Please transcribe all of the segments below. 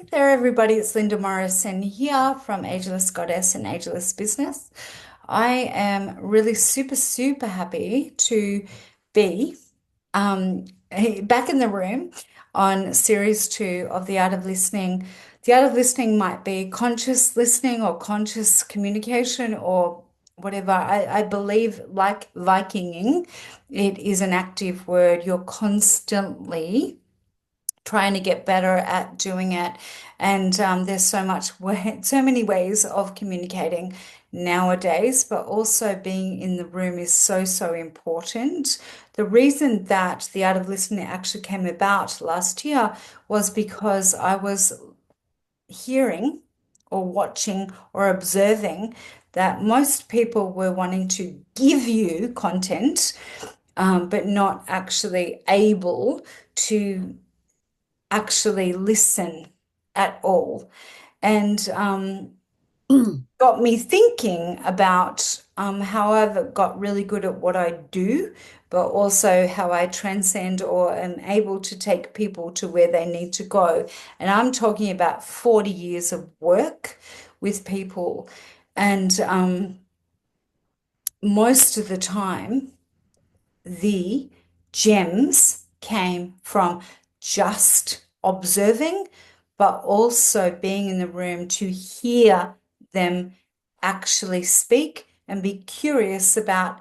Hey there, everybody. It's Linda Morrison here from Ageless Goddess and Ageless Business. I am really super happy to be um, back in the room on series two of The Art of Listening. The Art of Listening might be conscious listening or conscious communication or whatever. I believe, like Vikinging, it is an active word. You're constantly trying to get better at doing it. And there's so many ways of communicating nowadays, but also being in the room is so important. The reason that the art of listening actually came about last year was because I was hearing or watching or observing that most people were wanting to give you content, but not actually able to actually listen at all. And got me thinking about how I've got really good at what I do, but also how I transcend or am able to take people to where they need to go. And I'm talking about 40 years of work with people. And most of the time, the gems came from just observing, but also being in the room to hear them actually speak and be curious about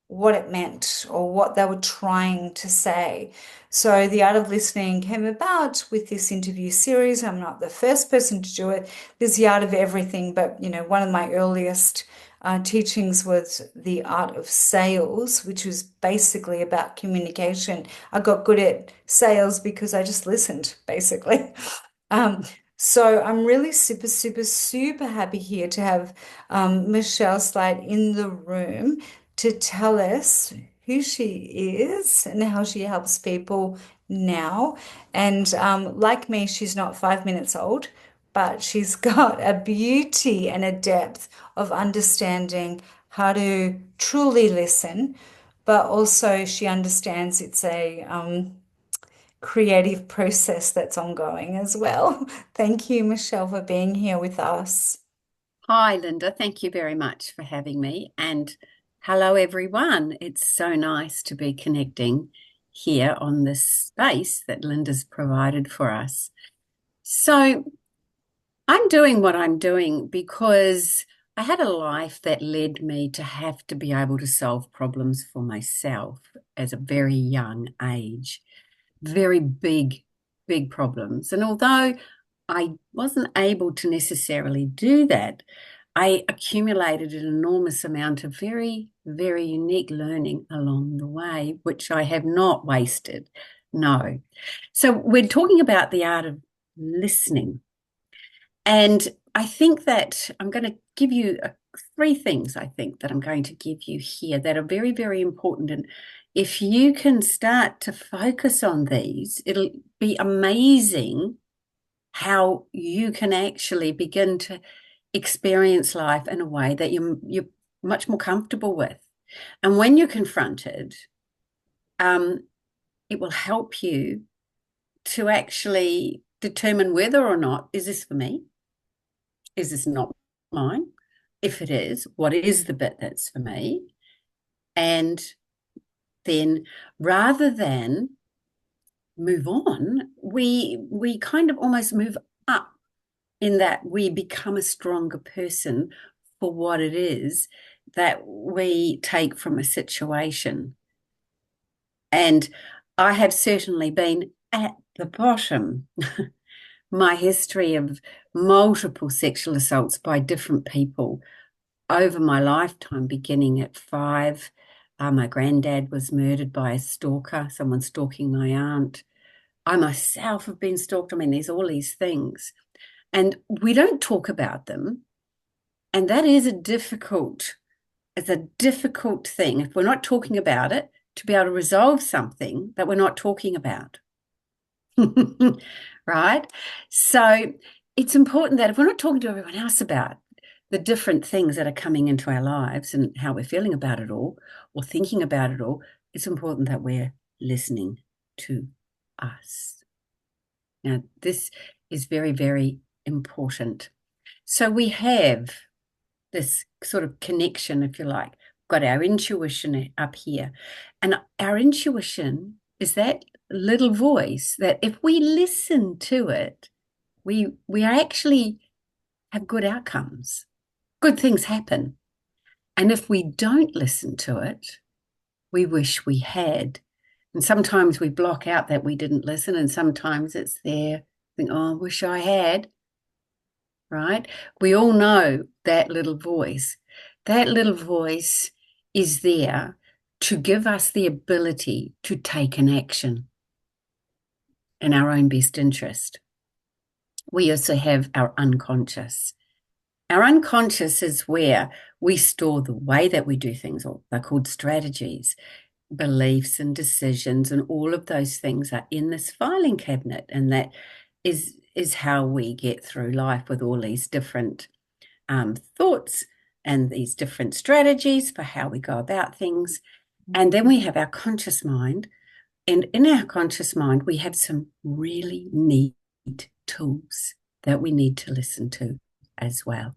what it meant or what they were trying to say. So the art of listening came about with this interview series. I'm not the first person to do it. There's the art of everything, but one of my earliest teachings was the art of sales, which was basically about communication. I got good at sales because I just listened, basically. Um, so I'm really super happy here to have Michelle Sleight in the room to tell us who she is and how she helps people now. And like me, she's not 5 minutes old, but she's got a beauty and a depth of understanding how to truly listen, but also she understands it's a creative process that's ongoing as well. Thank you, Michelle, for being here with us. Hi, Linda. Thank you very much for having me. And hello, everyone. It's so nice to be connecting here on this space that Linda's provided for us. So, I'm doing what I'm doing because I had a life that led me to have to be able to solve problems for myself as a very young age, very big problems. And although I wasn't able to necessarily do that, I accumulated an enormous amount of very unique learning along the way, which I have not wasted. No. So we're talking about the art of listening. And I think that I'm going to give you three things, I think, that I'm going to give you here that are very important. And if you can start to focus on these, it'll be amazing how you can actually begin to experience life in a way that you're much more comfortable with. And when you're confronted, um, it will help you to actually determine whether or not is this for me? Is this not mine? If it is, what is the bit that's for me? And then rather than move on, we kind of almost move up in that we become a stronger person for what it is that we take from a situation. And I have certainly been at the bottom. My history of multiple sexual assaults by different people over my lifetime, beginning at 5. My granddad was murdered by a stalker, someone stalking my aunt. I myself have been stalked. I mean, there's all these things. And we don't talk about them. And that is it's a difficult thing if we're not talking about it to be able to resolve something that we're not talking about. Right? So it's important that if we're not talking to everyone else about the different things that are coming into our lives and how we're feeling about it all or thinking about it all, it's important that we're listening to us. Now, this is very, very important. So we have this sort of connection, if you like. Got our intuition up here. And our intuition is that little voice that if we listen to it, we actually have good outcomes. Good things happen. And if we don't listen to it, we wish we had. And sometimes we block out that we didn't listen, and sometimes it's there. Think, oh, I wish I had. Right? We all know that little voice. That little voice is there to give us the ability to take an action in our own best interest. We also have our unconscious. Our unconscious is where we store the way that we do things, or they're called strategies, beliefs and decisions, and all of those things are in this filing cabinet. And that is how we get through life with all these different thoughts and these different strategies for how we go about things. And then we have our conscious mind. And in our conscious mind, we have some really neat tools that we need to listen to as well.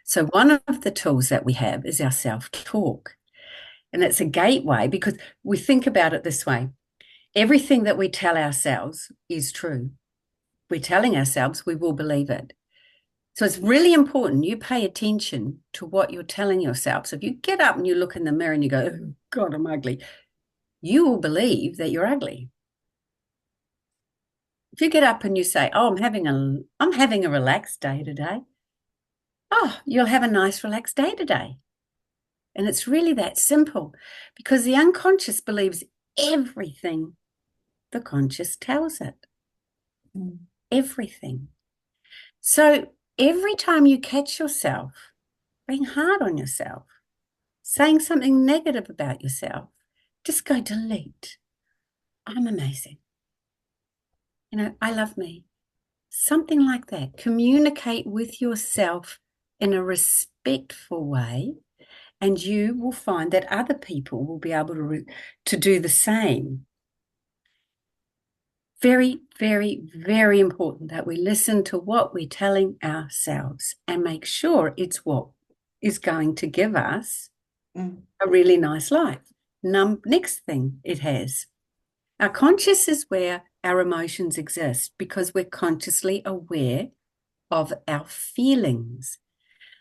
So one of the tools that we have is our self-talk. And it's a gateway because we think about it this way. Everything that we tell ourselves is true. We're telling ourselves we will believe it. So it's really important you pay attention to what you're telling yourself. So if you get up and you look in the mirror and you go, oh, God, I'm ugly, you will believe that you're ugly. If you get up and you say, oh, I'm having a relaxed day today, oh, you'll have a nice relaxed day today. And it's really that simple because the unconscious believes everything the conscious tells it. Everything. So every time you catch yourself being hard on yourself, saying something negative about yourself, just go delete. I'm amazing. I love me. Something like that. Communicate with yourself in a respectful way, and you will find that other people will be able to do the same. Very, very, very important that we listen to what we're telling ourselves and make sure it's what is going to give us a really nice life. Next thing it has. Our conscious is where our emotions exist because we're consciously aware of our feelings.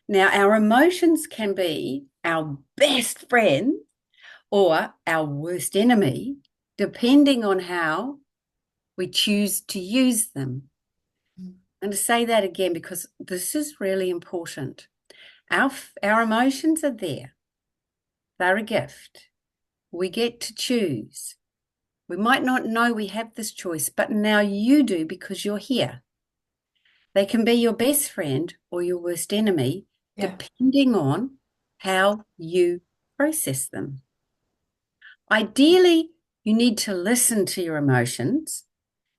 Now, our emotions can be our best friend or our worst enemy, depending on how we choose to use them. And to say that again, because this is really important. Our emotions are there. They're a gift. We get to choose. We might not know we have this choice, but now you do because you're here. They can be your best friend or your worst enemy, depending on how you process them. Ideally, you need to listen to your emotions.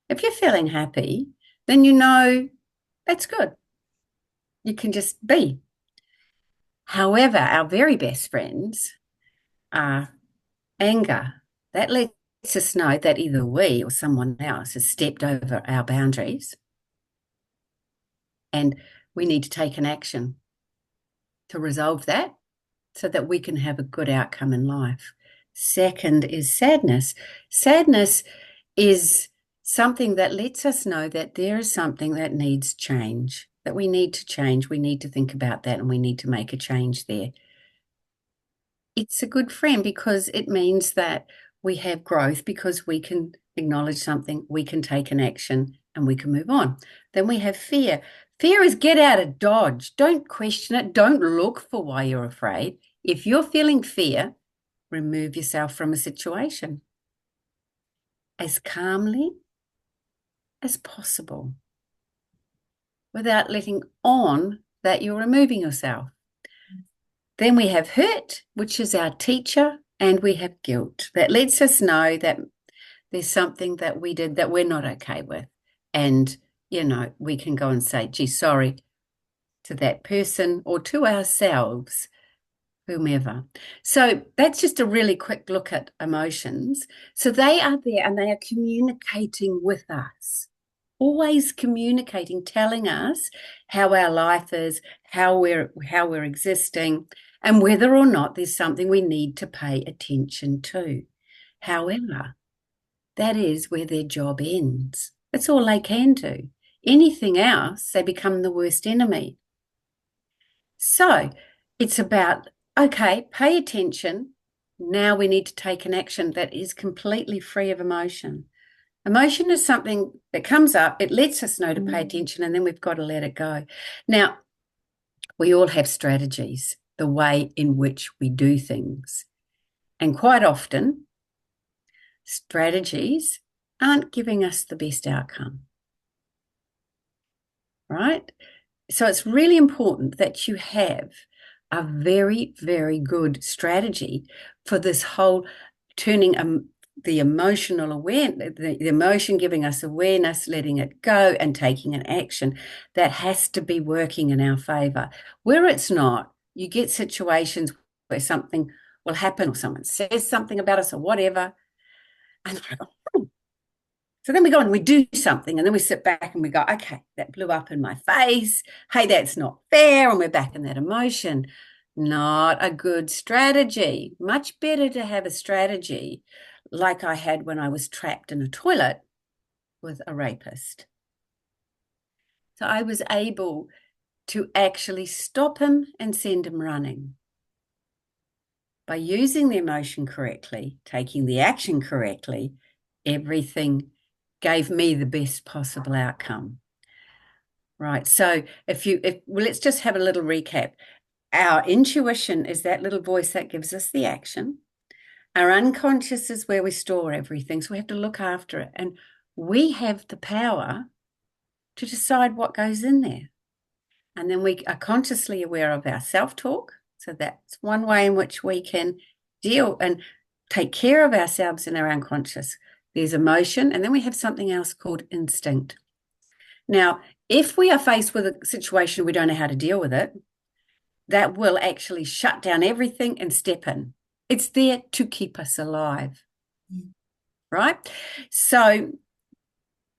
If you're feeling happy, then you know that's good. You can just be. However, our very best friends are anger. That lets us know that either we or someone else has stepped over our boundaries and we need to take an action to resolve that so that we can have a good outcome in life. Second is sadness. Sadness is something that lets us know that there is something that needs change, that we need to change. We need to think about that and we need to make a change there. It's a good friend because it means that we have growth because we can acknowledge something, we can take an action and we can move on. Then we have fear. Fear is get out of dodge. Don't question it. Don't look for why you're afraid. If you're feeling fear, remove yourself from a situation as calmly as possible without letting on that you're removing yourself. Then we have hurt, which is our teacher, and we have guilt. That lets us know that there's something that we did that we're not okay with. And, we can go and say, gee, sorry to that person or to ourselves, whomever. So that's just a really quick look at emotions. So they are there and they are communicating with us always communicating, telling us how our life is, how we're existing, and whether or not there's something we need to pay attention to. However, that is where their job ends. That's all they can do. Anything else, they become the worst enemy. So it's about, okay, pay attention. Now we need to take an action that is completely free of emotion. Emotion is something that comes up, it lets us know to pay attention, and then we've got to let it go. Now, we all have strategies, the way in which we do things. And quite often, strategies aren't giving us the best outcome, right? So it's really important that you have a very, very good strategy for this whole turning the emotional awareness, the emotion giving us awareness, letting it go and taking an action that has to be working in our favor. Where it's not, you get situations where something will happen or someone says something about us or whatever. And so then we go and we do something, and then we sit back and we go, okay, that blew up in my face. Hey, that's not fair. And we're back in that emotion. Not a good strategy. Much better to have a strategy like I had when I was trapped in a toilet with a rapist. So I was able to actually stop him and send him running. By using the emotion correctly, taking the action correctly, everything gave me the best possible outcome. Right. So let's just have a little recap. Our intuition is that little voice that gives us the action. Our unconscious is where we store everything. So we have to look after it. And we have the power to decide what goes in there. And then we are consciously aware of our self-talk. So that's one way in which we can deal and take care of ourselves in our unconscious. There's emotion, and then we have something else called instinct. Now, if we are faced with a situation we don't know how to deal with it, that will actually shut down everything and step in. It's there to keep us alive, right? So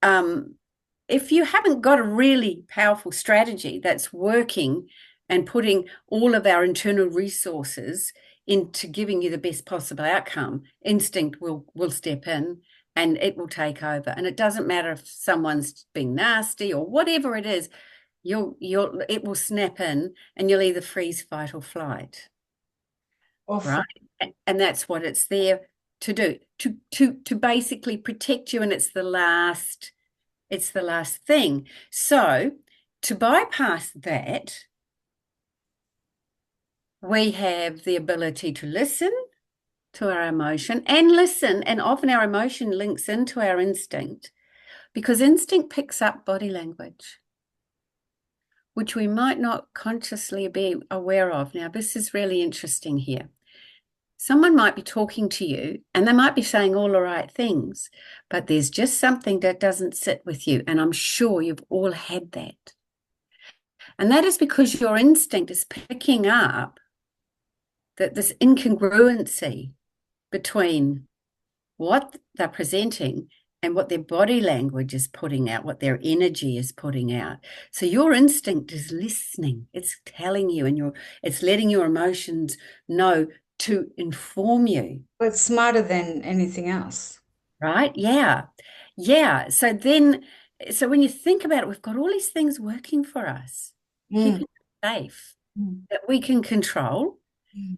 if you haven't got a really powerful strategy that's working and putting all of our internal resources into giving you the best possible outcome, instinct will step in and it will take over. And it doesn't matter if someone's being nasty or whatever it is, it will snap in and you'll either freeze, fight, or flight. Right? And that's what it's there to do, to basically protect you. And it's the last thing. So to bypass that, we have the ability to listen to our emotion and often our emotion links into our instinct because instinct picks up body language, which we might not consciously be aware of. Now, this is really interesting here. Someone might be talking to you and they might be saying all the right things, but there's just something that doesn't sit with you. And I'm sure you've all had that. And that is because your instinct is picking up that this incongruency between what they're presenting and what their body language is putting out, what their energy is putting out. So your instinct is listening. It's telling you and it's letting your emotions know to inform you. Well, it's smarter than anything else. Right? Yeah. Yeah. So when you think about it, we've got all these things working for us, keeping us safe, that we can control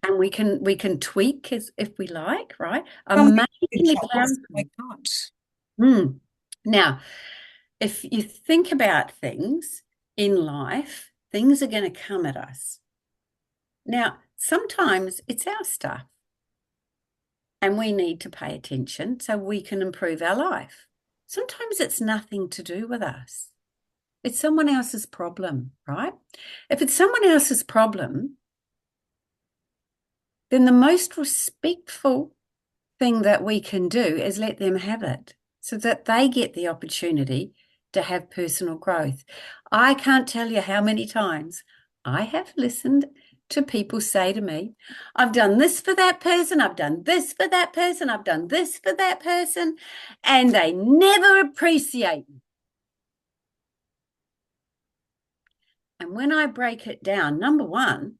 and we can tweak if we like, right? Amazingly powerful. Now, if you think about things in life, things are going to come at us. Now, sometimes it's our stuff and we need to pay attention so we can improve our life. Sometimes it's nothing to do with us. It's someone else's problem, right? If it's someone else's problem, then the most respectful thing that we can do is let them have it so that they get the opportunity to have personal growth. I can't tell you how many times I have listened to people say to me, I've done this for that person, I've done this for that person, I've done this for that person, and they never appreciate me. And when I break it down, number one,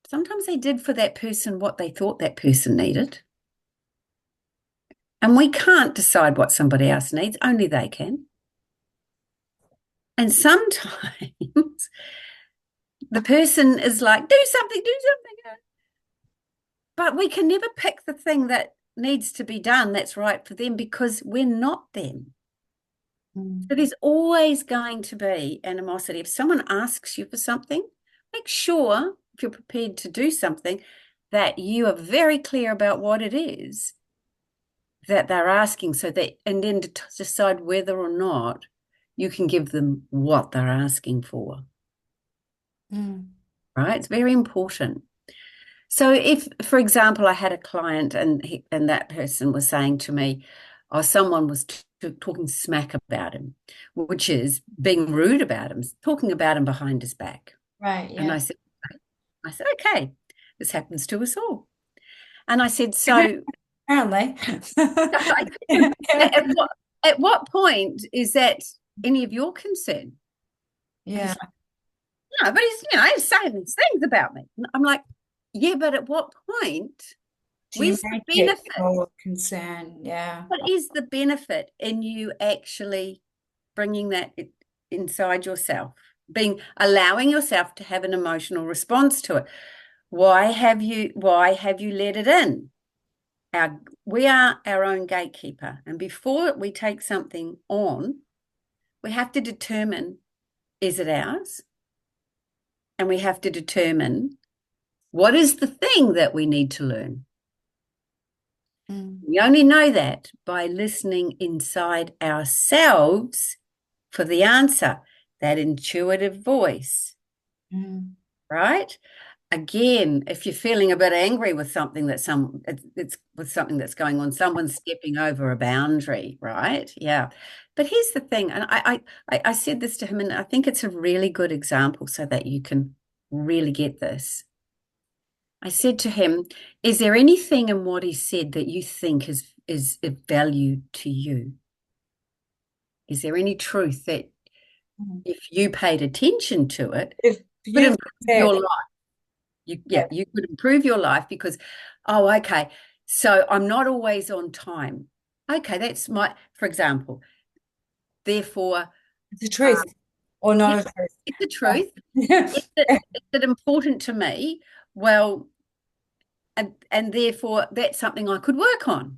sometimes they did for that person what they thought that person needed. And we can't decide what somebody else needs, only they can. And sometimes the person is like, do something, do something. But we can never pick the thing that needs to be done that's right for them because we're not them. So there's always going to be animosity. If someone asks you for something, make sure if you're prepared to do something that you are very clear about what it is that they're asking so that, and then to decide whether or not you can give them what they're asking for. Right? It's very important. So if, for example, I had a client and that person was saying to me, or someone was talking smack about him, which is being rude about him, talking about him behind his back. Right, And yeah. I said, okay, this happens to us all. And I said, so Apparently. at what point is that any of your concern? Yeah. No, but he's saying these things about me. And I'm like, yeah, but at what point? Do you Where's the make it benefit? your concern? Yeah. What is the benefit in you actually bringing that inside yourself, allowing yourself to have an emotional response to it? Why have you let it in? We are our own gatekeeper. And before we take something on, we have to determine, is it ours? And we have to determine what is the thing that we need to learn. We only know that by listening inside ourselves for the answer, that intuitive voice, right? Again, if you're feeling a bit angry with something it's with something that's going on, someone's stepping over a boundary, right? Yeah. But here's the thing, and I said this to him, and I think it's a really good example so that you can really get this. I said to him, is there anything in what he said that you think is of value to you? Is there any truth that if you paid attention to it, If could you improve said, your life? You could improve your life because, oh, okay, so I'm not always on time. Okay, that's for example, therefore, it's the truth or yeah, not a truth. it's the truth. Yeah. Is it important to me? Well, and therefore that's something I could work on.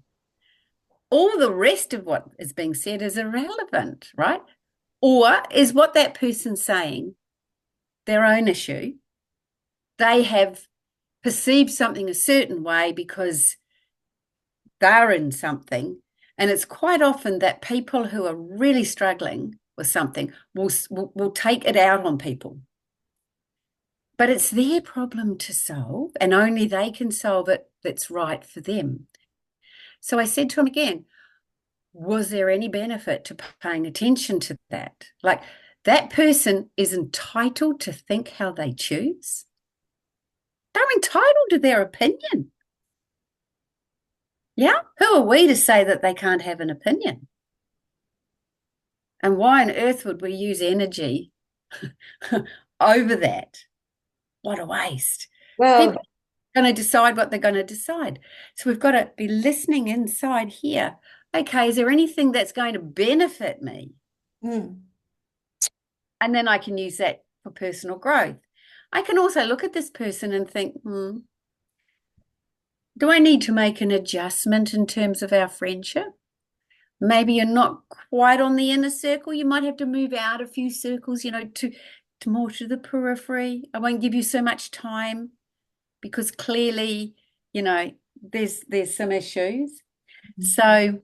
All the rest of what is being said is irrelevant, right? Or is what that person's saying their own issue? They have perceived something a certain way because they're in something. And it's quite often that people who are really struggling with something will take it out on people. But it's their problem to solve, and only they can solve it that's right for them. So I said to him again, was there any benefit to paying attention to that? Like, that person is entitled to think how they choose. They're entitled to their opinion. Yeah? Who are we to say that they can't have an opinion? And why on earth would we use energy over that? What a waste. Well, People are going to decide what they're going to decide. So we've got to be listening inside here. Okay, is there anything that's going to benefit me? And then I can use that for personal growth. I can also look at this person and think, do I need to make an adjustment in terms of our friendship? Maybe you're not quite on the inner circle. You might have to move out a few circles, to more to the periphery. I won't give you so much time because clearly, there's some issues. So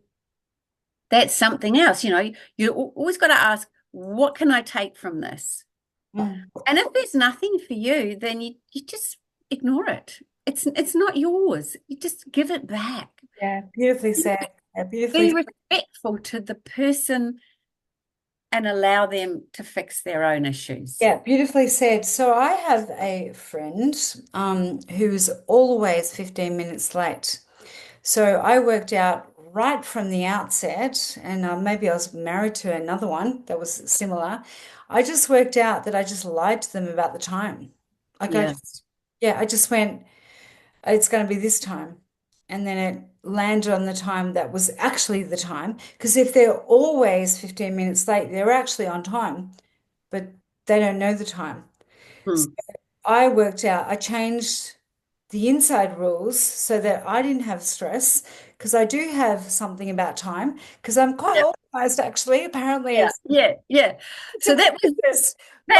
that's something else. You always got to ask, what can I take from this? And if there's nothing for you, then you just ignore it. It's not yours. You just give it back. yeah, beautifully said. Yeah, beautifully Be said. respectful to the person and allow them to fix their own issues. Yeah, beautifully said. So I have a friend who's always 15 minutes late. So I worked out right from the outset, and maybe I was married to another one that was similar. I just worked out that I just lied to them about the time. Like I Yeah. just, yeah, I just went, it's going to be this time. And then it landed on the time that was actually the time. Because if they're always 15 minutes late, they're actually on time, but they don't know the time. So Hmm. I worked out, I changed the inside rules so that I didn't have stress because I do have something about time because I'm quite Yeah. organized actually. Apparently Yeah. it's Yeah. Yeah. So to this, but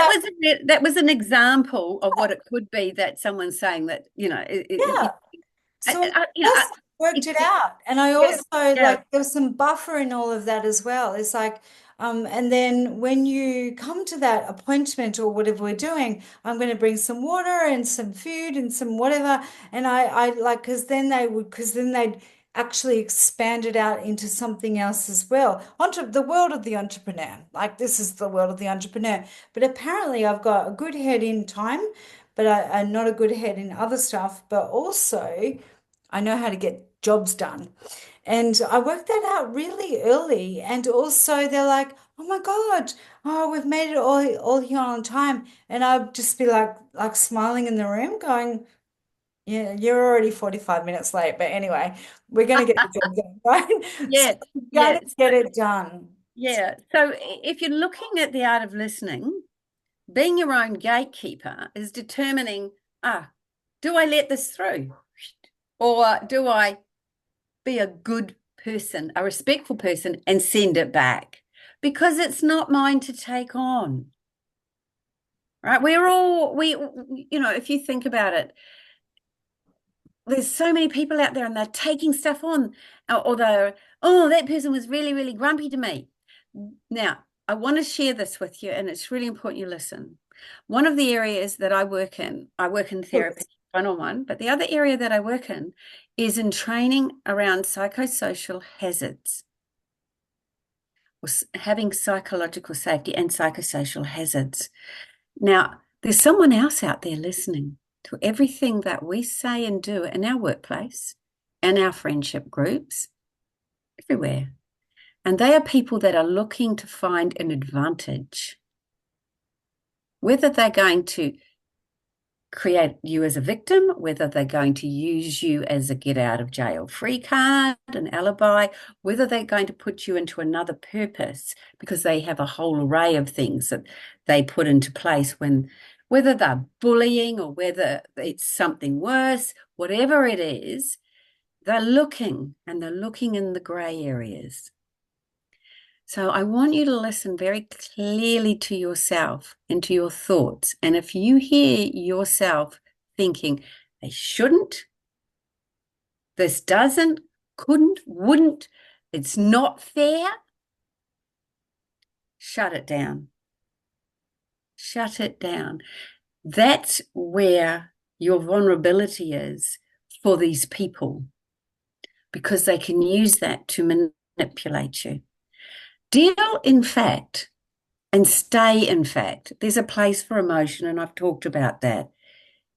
that was an example of what it could be that someone's saying that, yeah. So I I, just worked it it, out. And I yeah, also yeah. like there was some buffer in all of that as well. It's like, and then when you come to that appointment or whatever we're doing, I'm going to bring some water and some food and some whatever. And I like, because then they'd actually expand it out into something else as well. Onto the world of the entrepreneur. Like this is the world of the entrepreneur. But apparently I've got a good head in time, but I'm not a good head in other stuff. But also, I know how to get jobs done. And I worked that out really early. And also they're like, oh my God, oh, we've made it all here on time. And I'd just be like smiling in the room, going, yeah, you're already 45 minutes late. But anyway, we're gonna get the job done, right? So Yeah. we're Yeah. gonna get it done. Yeah. So if you're looking at the art of listening, being your own gatekeeper is determining, do I let this through? Or do I be a good person, a respectful person, and send it back? Because it's not mine to take on. Right? If you think about it, there's so many people out there and they're taking stuff on, or they're, oh, that person was really, really grumpy to me. Now, I want to share this with you, and it's really important you listen. One of the areas that I work in therapy one-on-one, but the other area that I work in is in training around psychosocial hazards, or having psychological safety and psychosocial hazards. Now, there's someone else out there listening to everything that we say and do in our workplace and our friendship groups, everywhere. And they are people that are looking to find an advantage, whether they're going to create you as a victim, whether they're going to use you as a get out of jail free card, an alibi, whether they're going to put you into another purpose because they have a whole array of things that they put into place whether they're bullying or whether it's something worse, whatever it is, they're looking in the gray areas. So I want you to listen very clearly to yourself and to your thoughts. And if you hear yourself thinking, they shouldn't, this doesn't, couldn't, wouldn't, it's not fair, shut it down. Shut it down. That's where your vulnerability is for these people, because they can use that to manipulate you. Deal in fact and stay in fact. There's a place for emotion, and I've talked about that.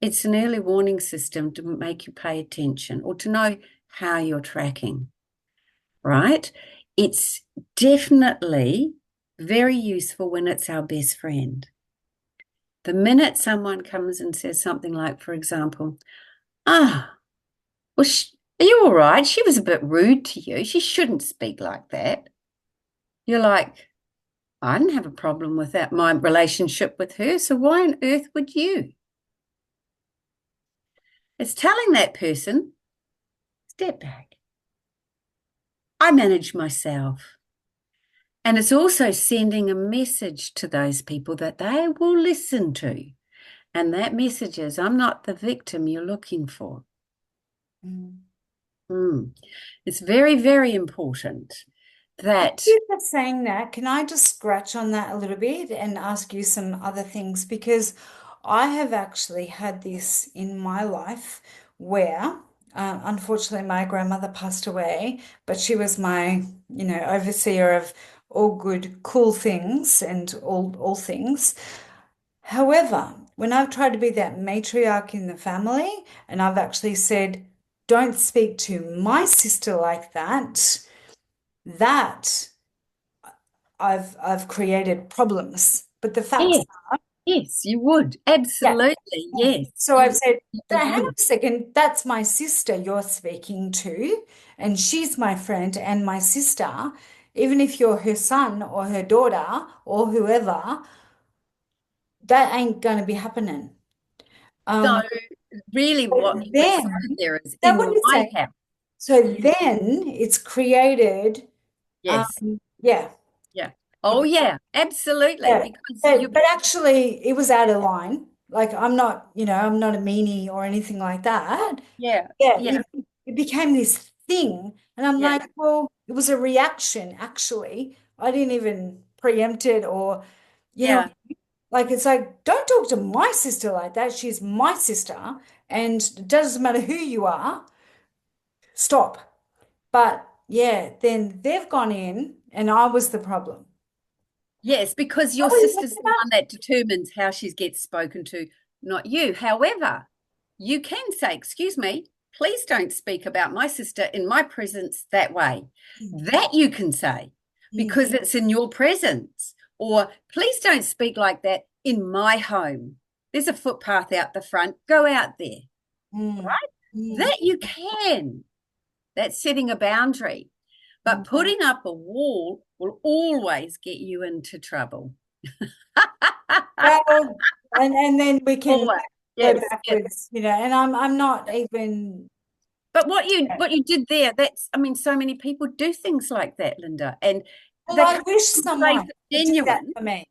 It's an early warning system to make you pay attention or to know how you're tracking, right? It's definitely very useful when it's our best friend. The minute someone comes and says something like, for example, well, are you all right? She was a bit rude to you. She shouldn't speak like that. You're like, I didn't have a problem with that, my relationship with her. So why on earth would you? It's telling that person, step back. I manage myself. And it's also sending a message to those people that they will listen to. And that message is, I'm not the victim you're looking for. Mm. It's very, very important that, You for saying that, can I just scratch on that a little bit and ask you some other things? Because I have actually had this in my life where, unfortunately, my grandmother passed away, but she was my, overseer of all good, cool things and all things. However, when I've tried to be that matriarch in the family, and I've actually said, don't speak to my sister like that. that I've created problems. But the facts, Yes, yes, you would. yeah. Absolutely. Yeah. Yes, So I've said, you hang on would. a second, that's my sister you're speaking to, and she's my friend and my sister. Even if you're her son or her daughter or whoever, that ain't going to be happening. So Um, really what you were then, saying there is that in what you my say? house. So You, then it's created, yes. yeah, Yeah. Oh yeah, absolutely. yeah. Because you But actually, it was out of line. Like I'm not, I'm not a meanie or anything like that. yeah, Yeah, yeah, it became this thing. And I'm yeah, like, well, it was a reaction, actually. I didn't even preempt it or, you know, yeah. like it's like, don't talk to my sister like that. She's my sister. And it doesn't matter who you are, stop. But yeah, then they've gone in and I was the problem. Yes, because What your were you sister's talking the about? one that determines how she gets spoken to, not you. However, you can say, excuse me, please don't speak about my sister in my presence that way. That you can say Mm, because it's in your presence. Or please don't speak like that in my home. There's a footpath out the front. Go out there. mm, Right? mm, That you can. That's setting a boundary. But mm. putting up a wall will always get you into trouble. Well, and then we can Always. go Yes. Yes. backwards, and I'm not even. But what you did there, that's I mean, so many people do things like that, Linda. And Well, they I come wish from a place someone of would do that genuine. for me.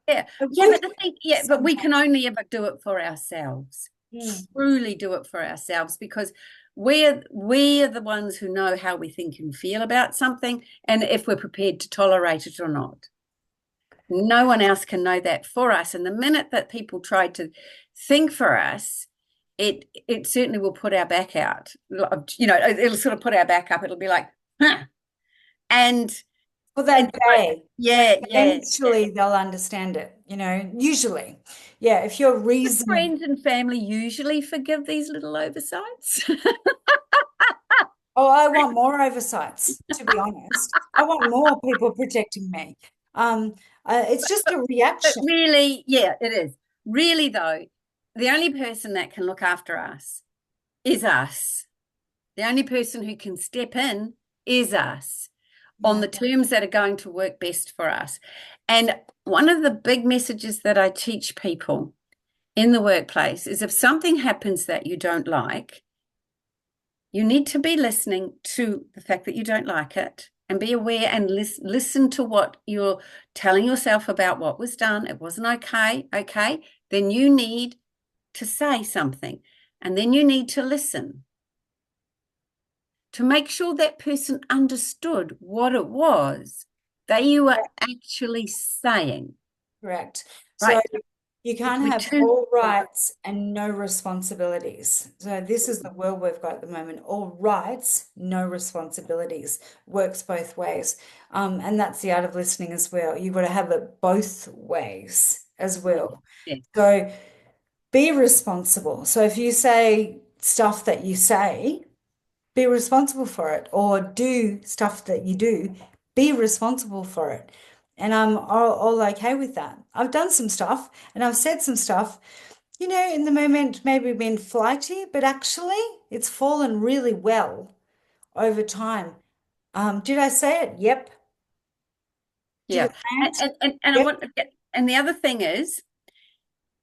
Yeah. I Yeah, wish but the thing, yeah, but someone. we can only ever do it for ourselves. Mm, Truly do it for ourselves because we're the ones who know how we think and feel about something and if we're prepared to tolerate it or not. No one else can know that for us. And the minute that people try to think for us, it certainly will put our back out. It'll sort of put our back up. It'll be like, huh. And for and that day, but yeah, yeah, yeah. eventually they'll understand it, usually. Yeah, if you're reasonable. Friends and family usually forgive these little oversights. Oh, I want more oversights, to be honest. I want more people protecting me. Um, it's just a But reaction. really, yeah, it is. Really, though, the only person that can look after us is us. The only person who can step in is us on Yeah, the terms that are going to work best for us. And one of the big messages that I teach people in the workplace is if something happens that you don't like, you need to be listening to the fact that you don't like it and be aware and listen to what you're telling yourself about what was done. It wasn't okay. Okay. Then you need to say something and then you need to listen to make sure that person understood what it was that you were actually saying, correct. So right? you If can't we have turn, all rights and no responsibilities. So this is the world we've got at the moment. All rights, no responsibilities. Works both ways. And that's the art of listening as well. You've got to have it both ways as well. yes, So be responsible. So if you say stuff that you say, be responsible for it, or do stuff that you do, be responsible for it. And I'm all okay with that. I've done some stuff and I've said some stuff, in the moment, maybe been flighty, but actually it's fallen really well over time. Did I say it? Yep. Did yeah. it land? And I Yep. want to get, and the other thing is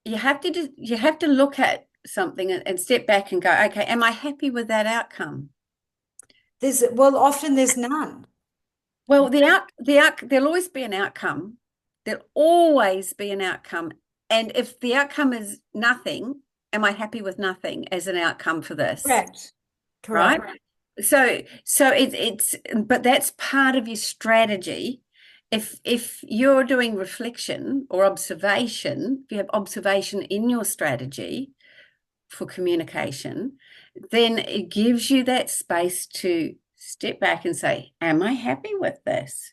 you have to look at something and step back and go, okay, am I happy with that outcome? Well, often there's none. Well, there'll always be an outcome. There'll always be an outcome. And if the outcome is nothing, am I happy with nothing as an outcome for this? Correct. Correct. Right? It's but that's part of your strategy. If you're doing reflection or observation, if you have observation in your strategy for communication, then it gives you that space to step back and say, am I happy with this?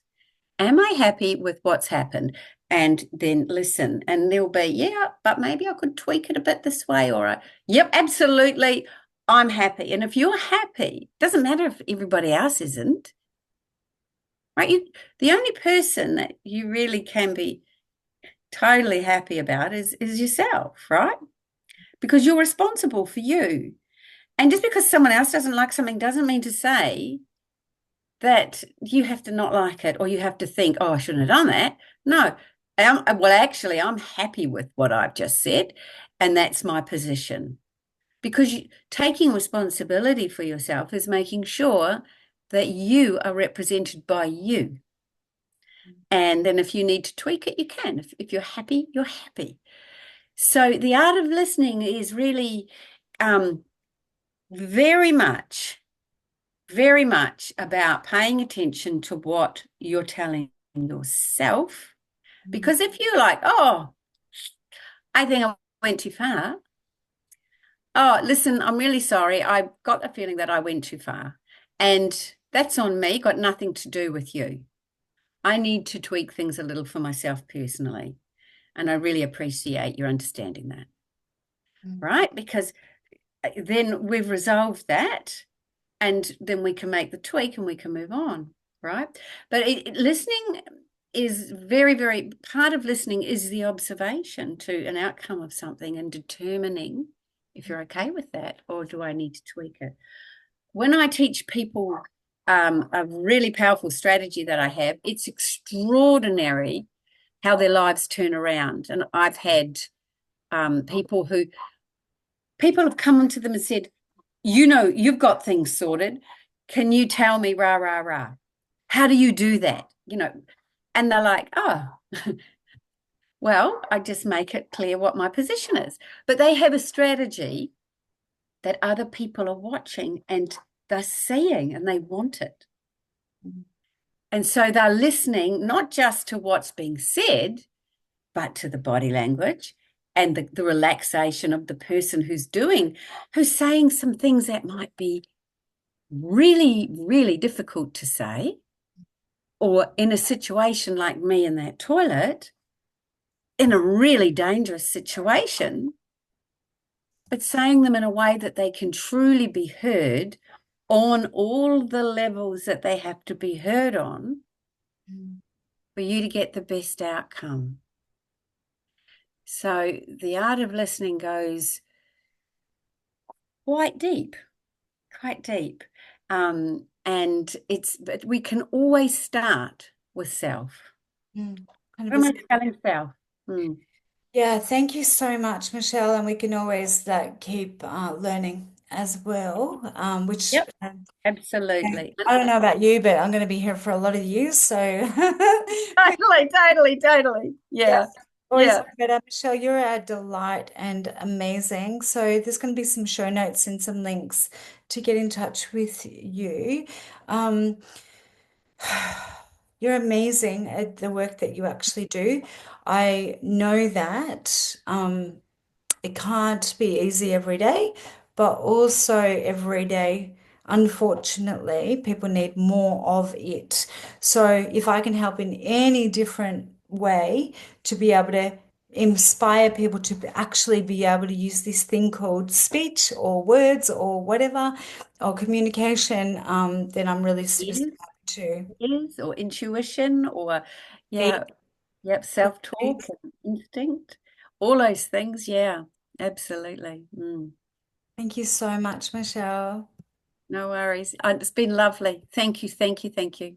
Am I happy with what's happened? And then listen. And there'll be, yeah, but maybe I could tweak it a bit this way. Yep, absolutely. I'm happy. And if you're happy, doesn't matter if everybody else isn't. right? The only person that you really can be totally happy about is yourself, right? Because you're responsible for you. And just because someone else doesn't like something doesn't mean to say that you have to not like it or you have to think, oh, I shouldn't have done that. No. Well, actually, I'm happy with what I've just said, and that's my position. Because taking responsibility for yourself is making sure that you are represented by you. And then if you need to tweak it, you can. If you're happy, you're happy. So the art of listening is really very much, very much about paying attention to what you're telling yourself. Because if you're like, oh, I think I went too far. Oh, listen, I'm really sorry. I got the feeling that I went too far. And that's on me, got nothing to do with you. I need to tweak things a little for myself personally. And I really appreciate your understanding that, right? Because then we've resolved that and then we can make the tweak and we can move on, right? But listening is very, very, part of listening is the observation to an outcome of something and determining if you're okay with that or do I need to tweak it. When I teach people a really powerful strategy that I have, it's extraordinary how their lives turn around. And I've had people have come onto them and said, you know, you've got things sorted. Can you tell me, rah, rah, rah? How do you do that? You know, and they're like, oh, well, I just make it clear what my position is. But they have a strategy that other people are watching and they're seeing and they want it. And so they're listening not just to what's being said, but to the body language and the relaxation of the person who's saying some things that might be really, really difficult to say, or in a situation like me in that toilet, in a really dangerous situation, but saying them in a way that they can truly be heard on all the levels that they have to be heard on for you to get the best outcome. So the art of listening goes quite deep, quite deep. But we can always start with self. What am I 100%. telling self? Mm. Yeah, thank you so much, Michelle. And we can always keep learning as well, which Yep, yeah, absolutely. I don't know about you, but I'm going to be here for a lot of years. So Totally, totally, totally. yeah, Yeah, always yeah. look better. Michelle, you're a delight and amazing. So there's going to be some show notes and some links to get in touch with you. Um, you're amazing at the work that you actually do. I know that. It can't be easy every day, but also every day, unfortunately, people need more of it. So if I can help in any different way to be able to inspire people to actually be able to use this thing called speech or words or whatever or communication, then I'm really super, Is, super happy to or intuition or, be. yeah, yep, self-talk and instinct, all those things. Yeah, absolutely. Mm. Thank you so much, Michelle. No worries. It's been lovely. Thank you, thank you, thank you.